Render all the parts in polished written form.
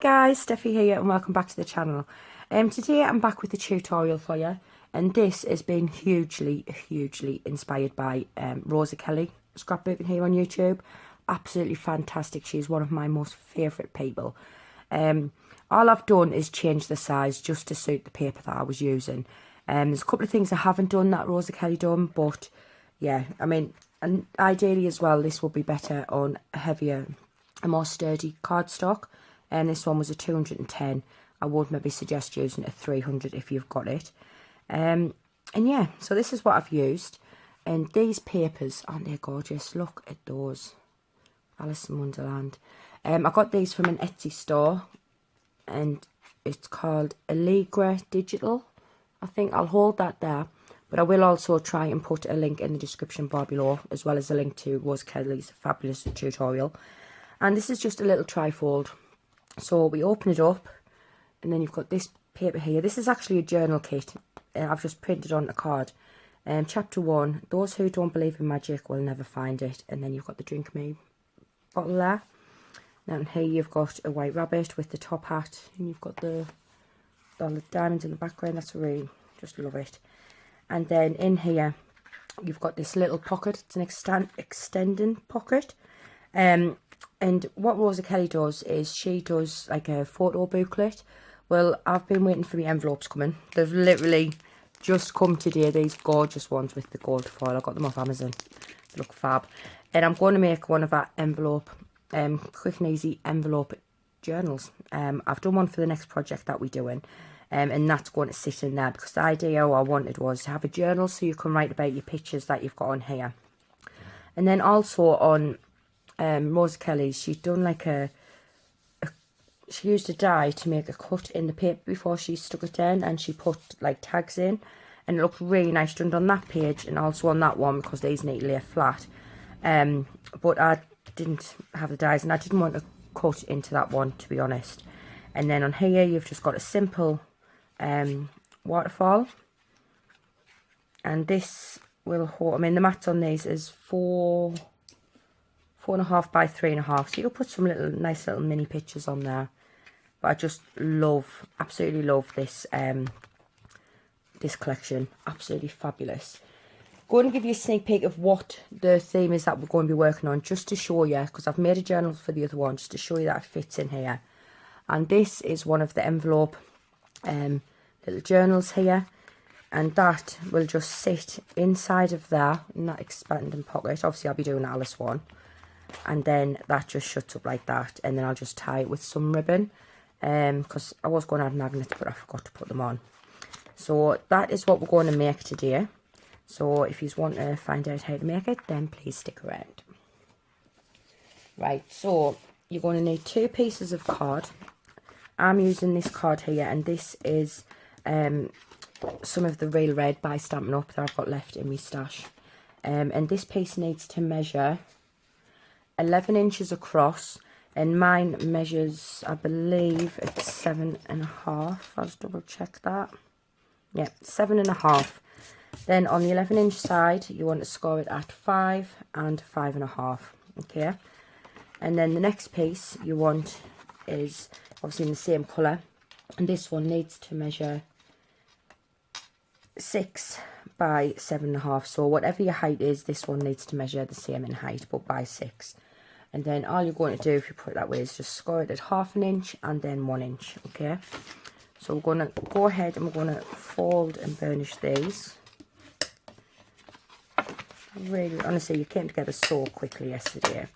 Guys, Steffi here and welcome back to the channel. Today I'm back with a tutorial for you, and this has been hugely inspired by Rosa Kelly scrapbooking here on YouTube. Absolutely fantastic. She's one of my most favourite people. All I've done is change the size just to suit the paper that I was using. There's a couple of things I haven't done that Rosa Kelly done, but yeah, I mean, and ideally as well, this will be better on a more sturdy cardstock. And this one was a 210. I would maybe suggest using a 300 if you've got it. And yeah, so this is what I've used. And these papers, aren't they gorgeous? Look at those. Alice in Wonderland. I got these from an Etsy store, and it's called Allegra Digital. I think I'll hold that there, but I will also try and put a link in the description bar below, as well as a link to Rosa Kelly's fabulous tutorial. And this is just a little trifold. So we open it up, and then you've got this paper here. This is actually a journal kit. I've just printed on a card. Chapter 1, those who don't believe in magic will never find it. And then you've got the Drink Me bottle there. Now here you've got a white rabbit with the top hat, and you've got the diamonds in the background. That's really, just love it. And then in here you've got this little pocket. It's an extending pocket. And what Rosa Kelly does is she does like a photo booklet. Well, I've been waiting for the envelopes coming. They've literally just come today, these gorgeous ones with the gold foil. I got them off Amazon. They look fab. And I'm going to make one of our envelope, quick and easy envelope journals. I've done one for the next project that we're doing. And that's going to sit in there, because the idea I wanted was to have a journal so you can write about your pictures that you've got on here. And then also on Rosa Kelly, she's done like she used a die to make a cut in the paper before she stuck it in, and she put like tags in, and it looked really nice done on that page and also on that one, because these need to lay flat. But I didn't have the dies, and I didn't want to cut into that one, to be honest. And then on here you've just got a simple waterfall, and this will hold, I mean the mats on these is 4.5 by 3.5, so you'll put some nice little mini pictures on there. But I just love, absolutely love this this collection. Absolutely fabulous. Going to give you a sneak peek of what the theme is that we're going to be working on, just to show you, because I've made a journal for the other one, just to show you that it fits in here. And this is one of the envelope little journals here, and that will just sit inside of there in that expanding pocket. Obviously I'll be doing Alice one. And then that just shuts up like that, and then I'll just tie it with some ribbon, because I was going to add magnets but I forgot to put them on. So that is what we're going to make today. So if you want to find out how to make it, then please stick around. Right, so you're going to need 2 pieces of card. I'm using this card here, and this is some of the Real Red by Stampin' Up that I've got left in my stash. And this piece needs to measure 11 inches across, and mine measures, I believe it's 7.5. I'll just double check that. Yeah, 7.5. Then on the 11-inch side you want to score it at 5 and 5.5. okay, and then the next piece you want is obviously in the same colour, and this one needs to measure 6 by 7.5. so whatever your height is, this one needs to measure the same in height, but by 6. And then all you're going to do, if you put it that way, is just score it at 1/2 inch and then 1 inch. Okay, so we're going to go ahead and we're going to fold and burnish these. Really, honestly, you came together so quickly yesterday.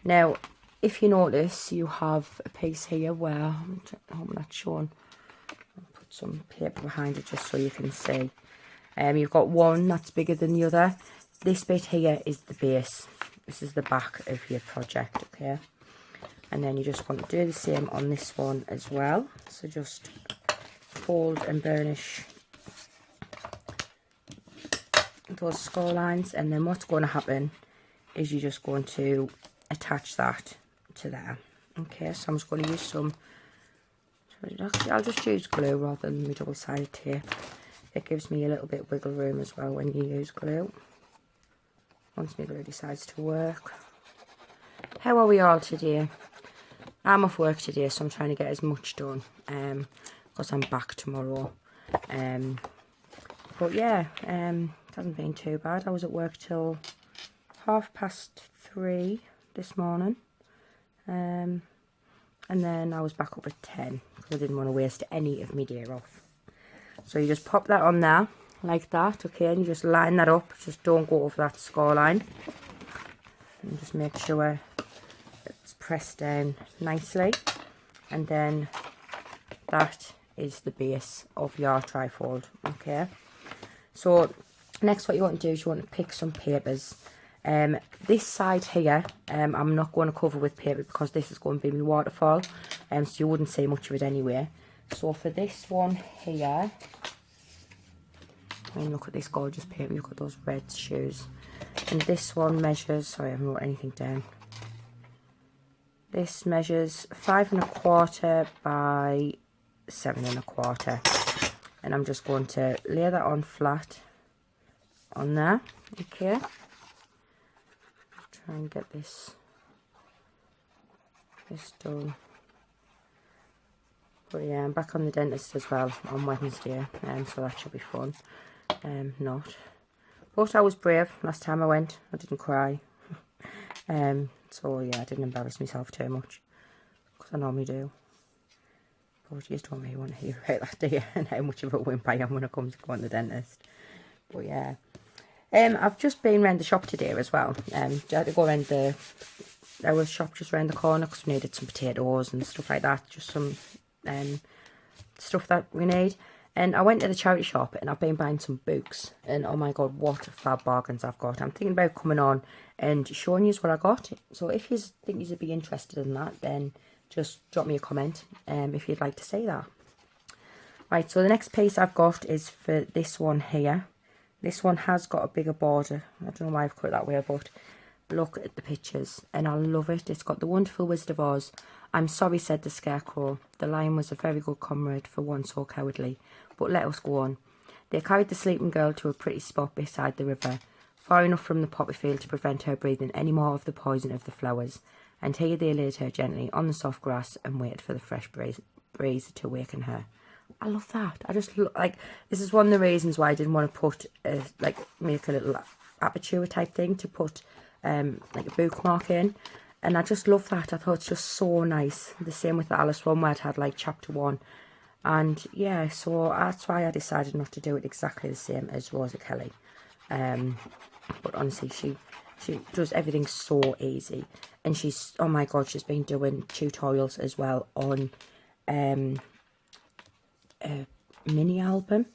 Now if you notice, you have a piece here where, I hope that's shown, I'll put some paper behind it just so you can see. You've got one that's bigger than the other. This bit here is the base. This is the back of your project, okay? And then you just want to do the same on this one as well. So just fold and burnish those score lines, and then what's going to happen is you're just going to attach that to there. Okay, so I'm just going to use some, I'll just use glue rather than my double-sided tape. It gives me a little bit of wiggle room as well when you use glue, once my glue decides to work. How are we all today? I'm off work today, so I'm trying to get as much done, because I'm back tomorrow. But yeah, it hasn't been too bad. I was at work till 3:30 this morning. And then I was back up at 10 because I didn't want to waste any of my day off. So you just pop that on there like that, okay, and you just line that up. Just don't go over that score line. And just make sure it's pressed down nicely. And then that is the base of your trifold, okay. So next what you want to do is you want to pick some papers. This side here, I'm not going to cover with paper because this is going to be my waterfall, so you wouldn't see much of it anyway. So for this one here, I mean, look at this gorgeous paper, look at those red shoes. And this one measures, sorry I haven't wrote anything down. This measures 5 1/4 by 7 1/4. And I'm just going to lay that on flat on there, okay. Try and get this done. But yeah, I'm back on the dentist as well on Wednesday, so that should be fun. Not. But I was brave last time I went. I didn't cry. So yeah, I didn't embarrass myself too much, because I normally do. But you just don't really want to hear about that, do you? And how much of a wimp I am when it comes to going to the dentist. But yeah. I've just been round the shop today as well. I had to go around our shop just round the corner because we needed some potatoes and stuff like that. Just some stuff that we need. And I went to the charity shop and I've been buying some books. And oh my god, what fab bargains I've got. I'm thinking about coming on and showing you what I got. So if you think you'd be interested in that, then just drop me a comment if you'd like to see that. Right, so the next piece I've got is for this one here. This one has got a bigger border. I don't know why I've cut it that way, but look at the pictures. And I love it. It's got the wonderful Wizard of Oz. I'm sorry, said the Scarecrow. The lion was a very good comrade for one so cowardly. But let us go on. They carried the sleeping girl to a pretty spot beside the river, far enough from the poppy field to prevent her breathing any more of the poison of the flowers. And here they laid her gently on the soft grass and waited for the fresh breeze to awaken her. I love that. I just like, this is one of the reasons why I didn't want to put make a little aperture type thing to put like a bookmark in, and I just love that. I thought it's just so nice. The same with the Alice one where it had like chapter 1, and yeah, so that's why I decided not to do it exactly the same as Rosa Kelly. But honestly, she does everything so easy, and she's, oh my god, she's been doing tutorials as well on a mini album,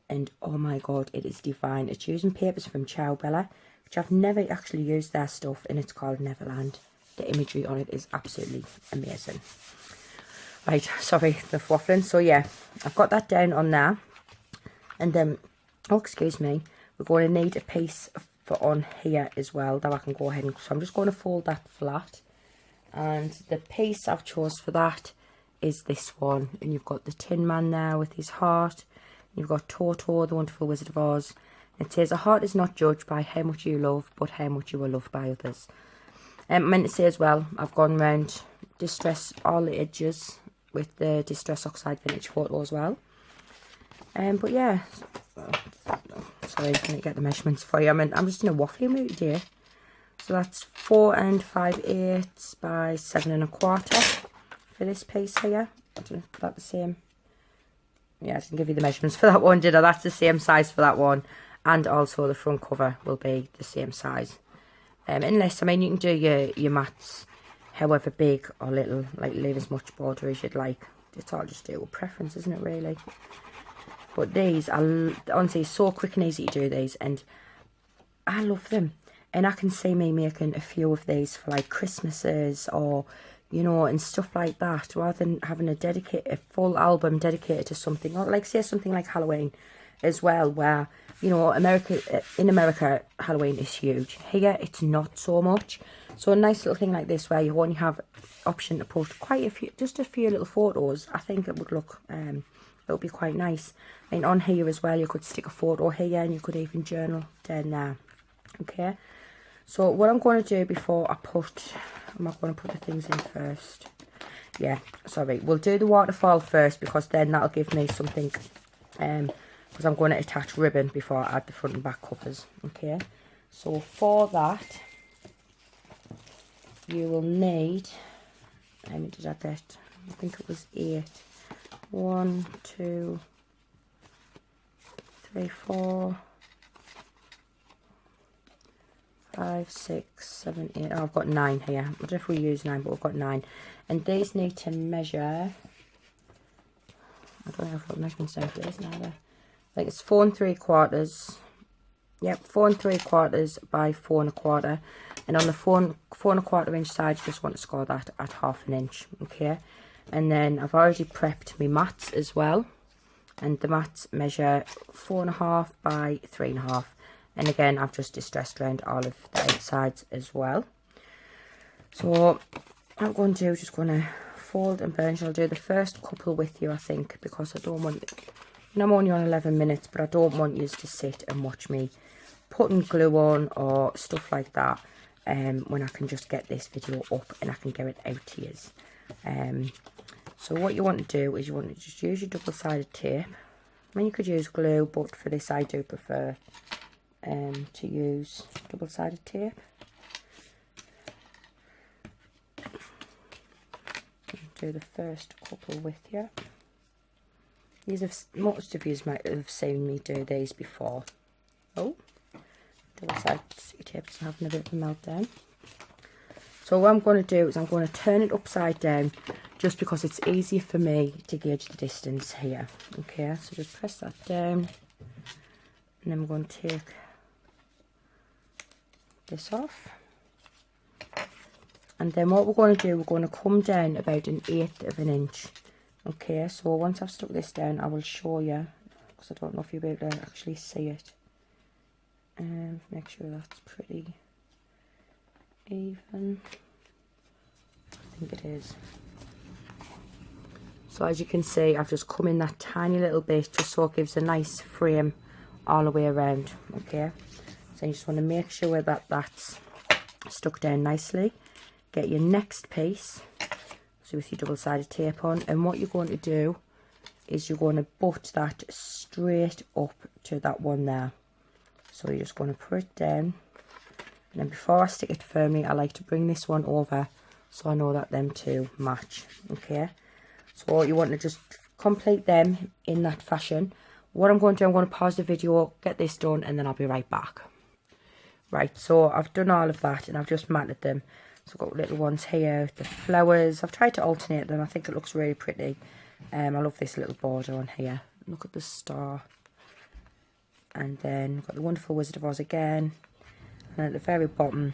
and oh my god, it is divine. It's using papers from Ciao Bella, which I've never actually used their stuff, and it's called Neverland. The imagery on it is absolutely amazing. Right, sorry, the waffling. So yeah, I've got that down on there, and then oh excuse me, we're going to need a piece for on here as well that I can go ahead and, so I'm just going to fold that flat, and the piece I've chose for that is this one. And you've got the Tin Man there with his heart. You've got Toto, the wonderful Wizard of Oz. It says, a heart is not judged by how much you love, but how much you are loved by others. I meant to say as well, I've gone round Distress all the edges with the Distress Oxide Vintage photo as well. But yeah, sorry, I can't get the measurements for you. I'm just in a waffling mood today. So that's 4 5/8 by 7 1/4. For this piece here. I don't know if that's the same. Yeah, I didn't give you the measurements for that one, did I? That's the same size for that one. And also the front cover will be the same size. Unless, I mean, you can do your mats however big or little, like leave as much border as you'd like. It's all just do with preference, isn't it, really? But these are honestly so quick and easy to do these, and I love them. And I can see me making a few of these for like Christmases or, you know, and stuff like that, rather than having a full album dedicated to something, or like say something like Halloween as well, where, you know, in America Halloween is huge. Here it's not so much. So a nice little thing like this where you only have option to put quite a few, just a few little photos, I think it would look it would be quite nice. And on here as well, you could stick a photo here, and you could even journal down there. Okay, so what I'm going to do before I'm going to put the things in first. yeah, sorry, we'll do the waterfall first, because then that'll give me something, because I'm going to attach ribbon before I add the front and back covers. Okay, so for that you will need, how many did I get? I think it was 8. 1, 2, 3, 4, 5, 6, 7, 8. Oh, I've got 9 here. I don't know if we use 9, but we've got 9. And these need to measure, I don't know if I've got measurements down for this either. Like it's 4 3/4. Yep, 4 3/4 by 4 1/4. And on the 4 1/4 inch side, you just want to score that at 1/2 inch. Okay. And then I've already prepped my mats as well. And the mats measure 4 1/2 by 3 1/2. And again, I've just distressed around all of the outsides as well. So what I'm going to do is just going to fold and burnish. I'll do the first couple with you, I think, because I don't want, you know, I'm only on 11 minutes, but I don't want you to sit and watch me putting glue on or stuff like that, when I can just get this video up and I can get it out to you. So what you want to do is you want to just use your double-sided tape. I mean, you could use glue, but for this I do prefer to use double-sided tape. Do the first couple with you. These have, most of you might have seen me do these before. Oh, double-sided tape is having a bit of a meltdown. So what I'm going to do is I'm going to turn it upside down, just because it's easier for me to gauge the distance here. Okay, so just press that down, and then I'm going to take this off. And then what we're going to do, we're going to come down about 1/8 of an inch. Okay, so once I've stuck this down, I will show you, because I don't know if you'll be able to actually see it. And make sure that's pretty even. I think it is. So as you can see, I've just come in that tiny little bit, just so it gives a nice frame all the way around. Okay, so you just want to make sure that that's stuck down nicely. Get your next piece, so with your double-sided tape on, and what you're going to do is you're going to butt that straight up to that one there. So you're just going to put it down, and then before I stick it firmly, I like to bring this one over so I know that them two match. Okay, so you want to just complete them in that fashion. What I'm going to do, I'm going to pause the video, get this done, and then I'll be right back. Right, so I've done all of that and I've just matted them. So I've got little ones here, the flowers. I've tried to alternate them. I think it looks really pretty. I love this little border on here. Look at the star. And then we've got the wonderful Wizard of Oz again. And at the very bottom,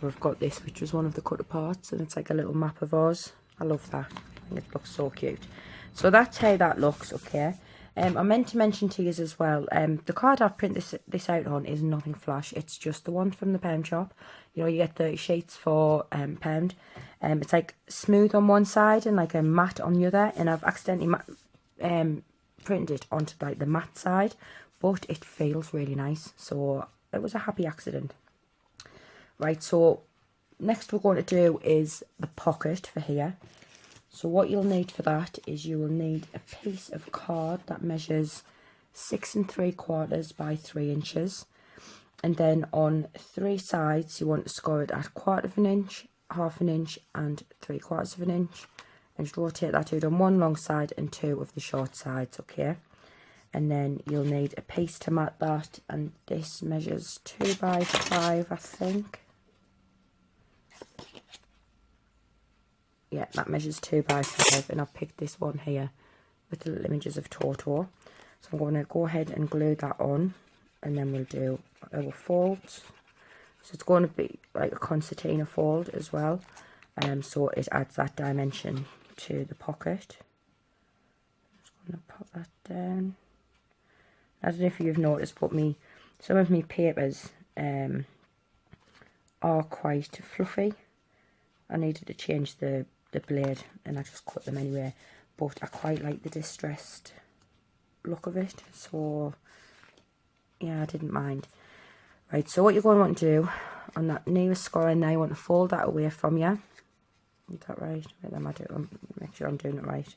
we've got this, which was one of the cut aparts. And it's like a little map of Oz. I love that. I think it looks so cute. So that's how that looks, okay. I meant to mention to you as well, the card I've printed this out on is nothing flash. It's just the one from the pound shop. You know, you get 30 sheets for £1. It's like smooth on one side and like a matte on the other. And I've accidentally printed it onto like the matte side, but it feels really nice. So it was a happy accident. Right, so next we're going to do is the pocket for here. So what you'll need for that is you will need a piece of card that measures 6 3/4 by 3 inches. And then on 3 sides, you want to score it at 1/4 inch, 1/2 inch and 3/4 inch. And just rotate that out on one long side and 2 of the short sides, okay? And then you'll need a piece to mat that. And this measures 2 by 5, I think. Yeah, that measures 2 by 5, and I've picked this one here with the little images of Toto. So I'm going to go ahead and glue that on, and then we'll do our folds. So it's going to be like a concertina fold as well, so it adds that dimension to the pocket. Just going to pop that down. I don't know if you've noticed, but some of my papers are quite fluffy. I needed to change the blade and I just cut them anyway, but I quite like the distressed look of it, so yeah, I didn't mind. Right, so what you're going to want to do on that nearest score in there, you want to fold that away from you, Is that right? Wait, then I do, make sure I'm doing it right.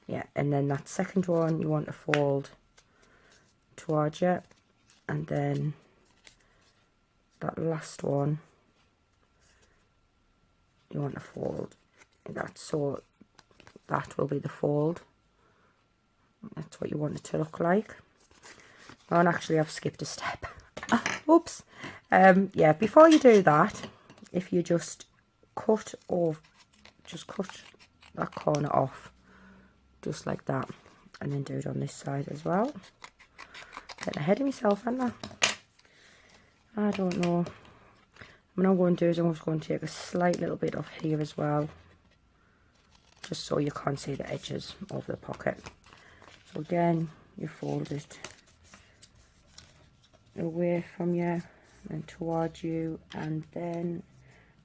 Yeah, and then that second one you want to fold towards you, and then that last one you want to fold that, so that will be the fold. That's what you want it to look like. Oh, and actually I've skipped a step. Oops. Yeah, before you do that, if you just cut that corner off, just like that, and then do it on this side as well. Getting ahead of myself, aren't I don't know. What I'm going to do is I'm just going to take a slight little bit off here as well, just so you can't see the edges of the pocket. So again, you fold it away from you and towards you, and then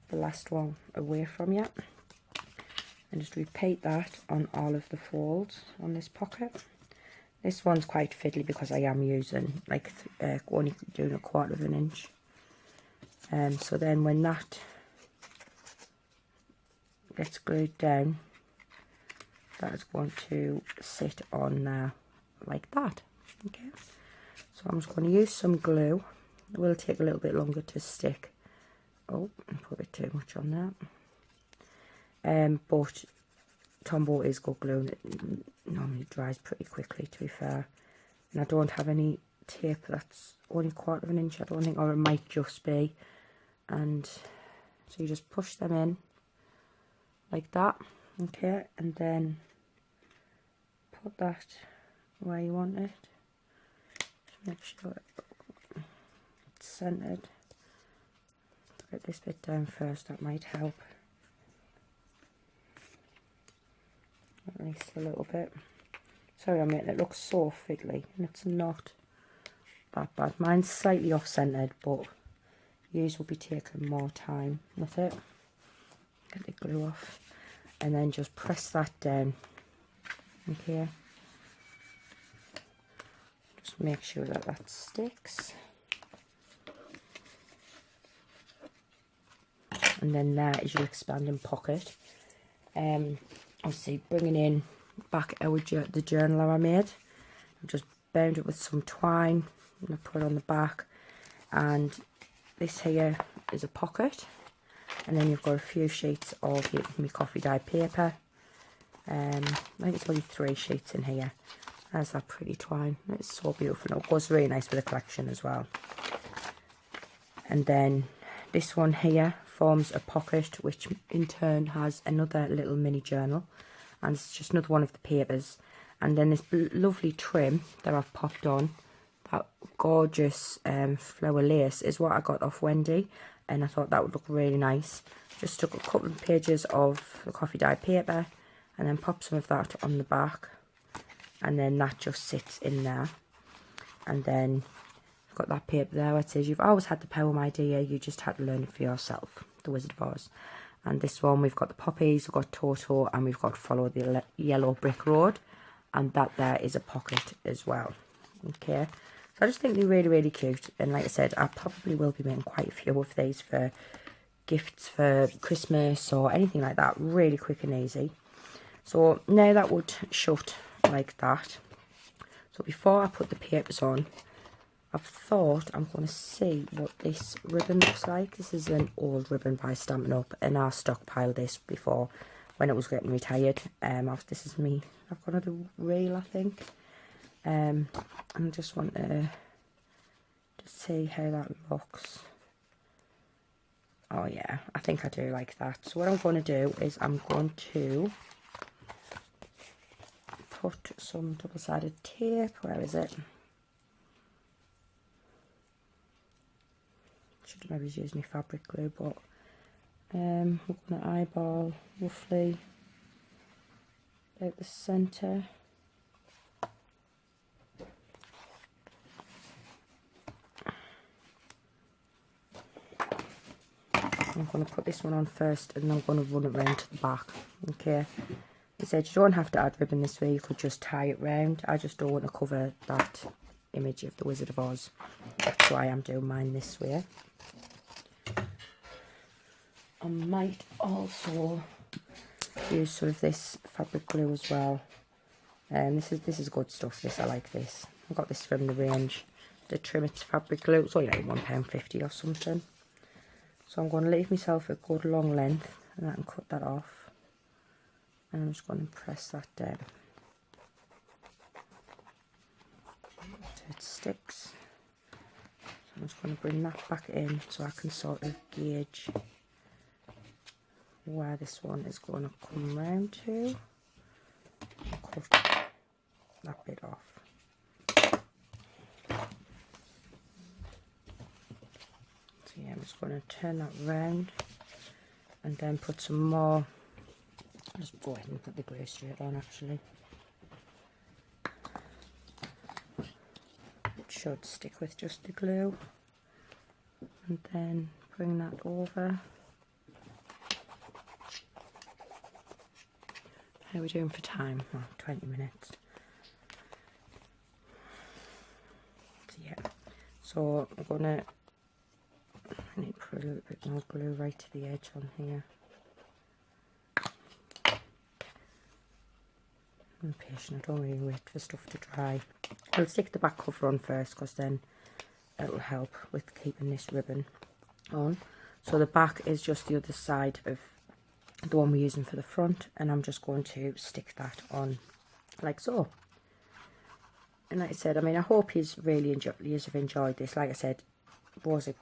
the last one away from you, and just repeat that on all of the folds on this pocket. This one's quite fiddly because I am using like only doing 1/4 of an inch. So then when that gets glued down, that is going to sit on there like that. Okay, so I'm just going to use some glue. It will take a little bit longer to stick. Oh, I put a bit too much on that. But Tombow is good glue, and it normally dries pretty quickly, to be fair. And I don't have any tape that's only 1/4 of an inch, I don't think, or it might just be. And so you just push them in like that, okay, and then put that where you want it. Just make sure it's centered. Get this bit down first, that might help. At least a little bit. Sorry, I'm making it look so fiddly, and it's not that bad. Mine's slightly off-centered, but yours will be taking more time with it. Get the glue off, and then just press that down. Okay. Just make sure that that sticks. And then there is your expanding pocket. Obviously bringing in back the journal I made. I've just bound it with some twine, and I put it on the back, and this here is a pocket, and then you've got a few sheets of your coffee dye paper. I think it's only 3 sheets in here. There's that pretty twine. It's so beautiful. It goes really nice with the collection as well. And then this one here forms a pocket, which in turn has another little mini journal, and it's just another one of the papers. And then this lovely trim that I've popped on, that gorgeous flower lace, is what I got off Wendy, and I thought that would look really nice. Just took a couple of pages of the coffee dye paper and then pop some of that on the back, and then that just sits in there. And then I've got that paper there where it says, "You've always had the poem idea, you just had to learn it for yourself, The Wizard of Oz." And this one, we've got the poppies, we've got Toto, and we've got Follow the Yellow Brick Road, and that there is a pocket as well. Okay, so I just think they're really, really cute, and like I said, I probably will be making quite a few of these for gifts for Christmas or anything like that, really quick and easy. So now that would shut like that. So before I put the papers on, I've thought I'm going to see what this ribbon looks like. This is an old ribbon by Stampin' Up, and I stockpiled this before when it was getting retired. This is me. I've got another reel, I think. And I just want to see how that looks. Oh yeah, I think I do like that. So what I'm going to do is I'm going to put some double-sided tape. Where is it? Should maybe use my fabric glue, but we're going to eyeball roughly about the centre. I'm going to put this one on first, and then I'm going to run it round to the back. Okay, he said you don't have to add ribbon this way, you could just tie it round. I just don't want to cover that image of the Wizard of Oz. That's why I'm doing mine this way. I might also use sort of this fabric glue as well. And this is good stuff. This, I like this. I got this from the range, the Trimmets fabric glue. It's only like £1.50 or something. So I'm going to leave myself a good long length, and I can cut that off. And I'm just going to press that down so it sticks. So I'm just going to bring that back in so I can sort of gauge where this one is going to come round to. Cut that bit off. So yeah, I'm just going to turn that round and then put some more. I'll just go ahead and put the glue straight on actually. It should stick with just the glue. And then bring that over. How are we doing for time? Oh, 20 minutes. So yeah, so I'm gonna, I need to put a little bit more glue right to the edge on here. I'm patient, I don't really wait for stuff to dry. I'll stick the back cover on first because then it'll help with keeping this ribbon on. So the back is just the other side of the one we're using for the front, and I'm just going to stick that on like so. And like I said, I mean, I hope he's really have enjoyed this. Like I said, Rosa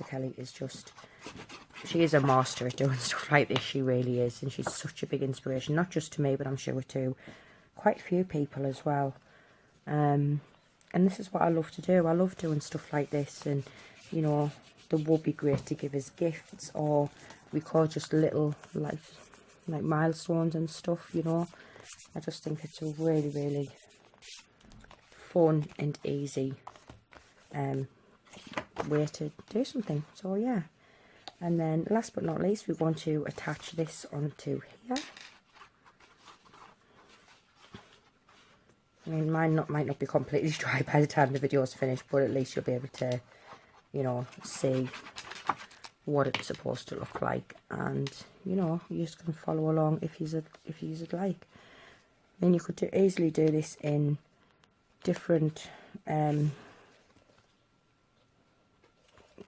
Kelly is just, she is a master at doing stuff like this. She really is, and she's such a big inspiration, not just to me, but I'm sure to quite a few people as well. And this is what I love to do. I love doing stuff like this, and you know, they would be great to give as gifts, or we call just little like milestones and stuff, you know. I just think it's a really, really fun and easy way to do something. So yeah, and then last but not least, we're going to attach this onto here. I mean, mine might not be completely dry by the time the video is finished, but at least you'll be able to, you know, see what it's supposed to look like, and you know, you just can follow along if you'd like. Then you could easily do this in different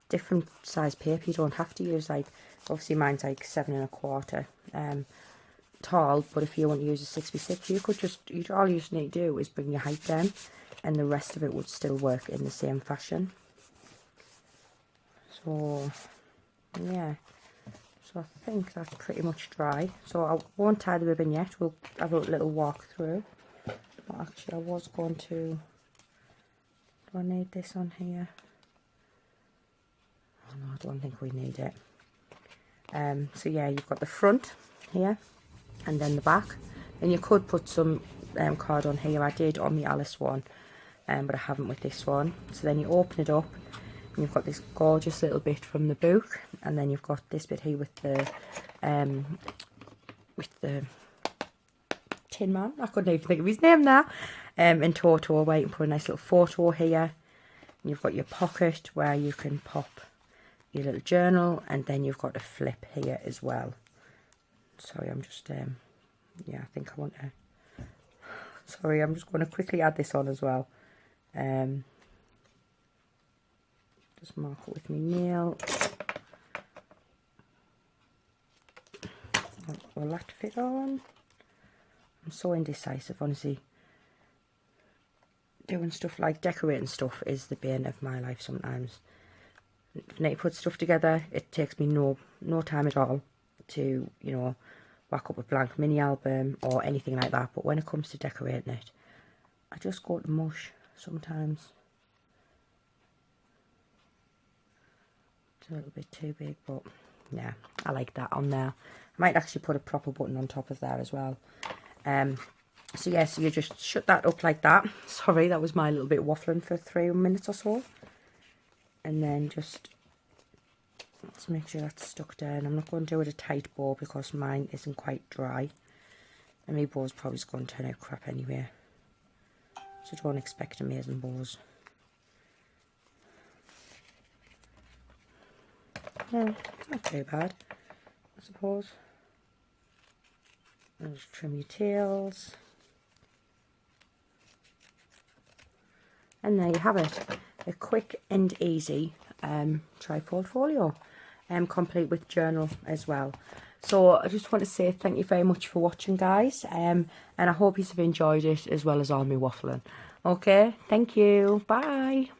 different size paper. You don't have to use, like, obviously mine's like 7 1/4 tall, but if you want to use a 6x6, you could just, all you just need to do is bring your height down, and the rest of it would still work in the same fashion. So yeah, so I think that's pretty much dry. So I won't tie the ribbon yet, we'll have a little walk through. But actually I was going to, do I need this on here? Oh no, I don't think we need it. So yeah, you've got the front here, and then the back. And you could put some card on here. I did on the Alice one, but I haven't with this one. So then you open it up, and you've got this gorgeous little bit from the book, and then you've got this bit here with the Tin Man. I couldn't even think of his name now. And Toto, where you can put a nice little photo here. And you've got your pocket where you can pop your little journal, and then you've got a flip here as well. Sorry, I'm just yeah, I think I want to, sorry, I'm just going to quickly add this on as well. Just mark it with my nail. Will that fit on? I'm so indecisive, honestly. Doing stuff like decorating stuff is the bane of my life sometimes. When I put stuff together, it takes me no time at all to, you know, whack up a blank mini album or anything like that. But when it comes to decorating it, I just go to mush sometimes. It's a little bit too big, but yeah, I like that on there. I might actually put a proper button on top of there as well. So yeah, so you just shut that up like that. Sorry, that was my little bit waffling for 3 minutes or so. And then just, let's make sure that's stuck down. I'm not going to do it a tight bow because mine isn't quite dry. And my bow's probably just going to turn out crap anyway. So don't expect amazing bows. No, it's not too bad, I suppose. And just trim your tails. And there you have it, a quick and easy trifold folio, complete with journal as well. So I just want to say thank you very much for watching, guys, and I hope you've enjoyed it as well as all me waffling. Okay, thank you, bye.